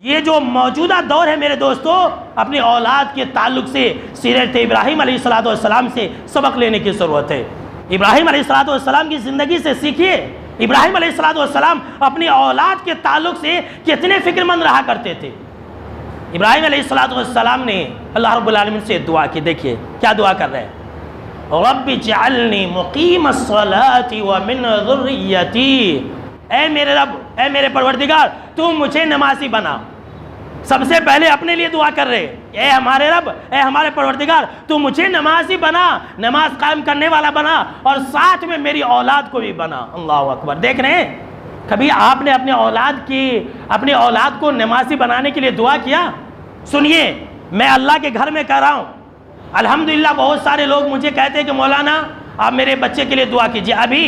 ये जो मौजूदा दौर है मेरे दोस्तों, अपनी औलाद के ताल्लुक से सीरत इब्राहीम अलैहिस्सलाम से सबक लेने की ज़रूरत है। इब्राहीम अलैहिस्सलाम की ज़िंदगी से सीखिए। इब्राहीम अलैहिस्सलाम अपनी औलाद के ताल्लुक से कितने फ़िक्रमंद रहा करते थे। इब्राहीम अलैहिस्सलाम ने अल्लाह रब्बुल आलमीन से दुआ की। देखिए क्या दुआ कर रहे हैं, रब्बि जअलनी मुक़ीमस्सलाति व मिन ज़ुर्रिय्यती। ऐ मेरे रब, ऐ मेरे परवरदिगार, तू मुझे नमाजी बना। सबसे पहले अपने लिए दुआ कर रहे, ऐ हमारे रब, ऐ हमारे परवरदिगार, तू मुझे नमाजी बना, नमाज कायम करने वाला बना, और साथ में मेरी औलाद को भी बना। अल्लाह अकबर। देख रहे हैं, कभी आपने अपनी औलाद को नमाजी बनाने के लिए दुआ किया? सुनिए, मैं अल्लाह के घर में कह रहा हूँ, अल्हम्दुलिल्लाह बहुत सारे लोग मुझे कहते हैं कि मौलाना आप मेरे बच्चे के लिए दुआ कीजिए। अभी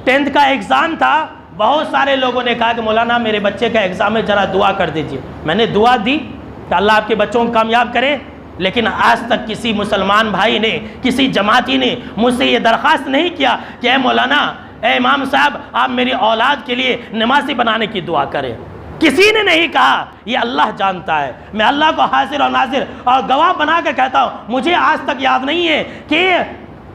10th का एग्ज़ाम था, बहुत सारे लोगों ने कहा कि मौलाना मेरे बच्चे का एग्ज़ाम है, ज़रा दुआ कर दीजिए। मैंने दुआ दी कि अल्लाह आपके बच्चों को कामयाब करे, लेकिन आज तक किसी मुसलमान भाई ने, किसी जमाती ने मुझसे ये दरख्वास्त नहीं किया कि ऐ मौलाना, ऐ इमाम साहब, आप मेरी औलाद के लिए नमाजी बनाने की दुआ करें। किसी ने नहीं कहा। ये अल्लाह जानता है। मैं अल्लाह को हाजिर और नाजिर और गवाह बना कर कहता हूँ, मुझे आज तक याद नहीं है कि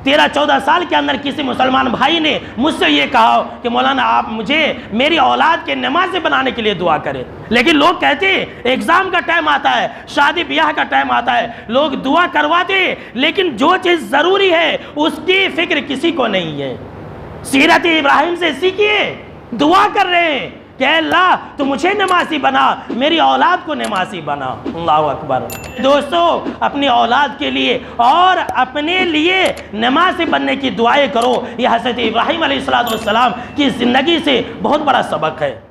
13-14 साल के अंदर किसी मुसलमान भाई ने मुझसे ये कहा हो कि मौलाना आप मुझे मेरी औलाद के नमाज़ी बनाने के लिए दुआ करें। लेकिन लोग कहते हैं एग्ज़ाम का टाइम आता है, शादी ब्याह का टाइम आता है, लोग दुआ करवाते, लेकिन जो चीज़ ज़रूरी है उसकी फ़िक्र किसी को नहीं है। सीरत इब्राहीम से सीखिए। दुआ कर रहे हैं कि अल्लाह तू मुझे नमाजी बना, मेरी औलाद को नमाजी बना। अल्लाह अकबर। दोस्तों, अपनी औलाद के लिए और अपने लिए नमाजी बनने की दुआएं करो। यह हज़रत इब्राहीम अलैहिस्सलाम की ज़िंदगी से बहुत बड़ा सबक है।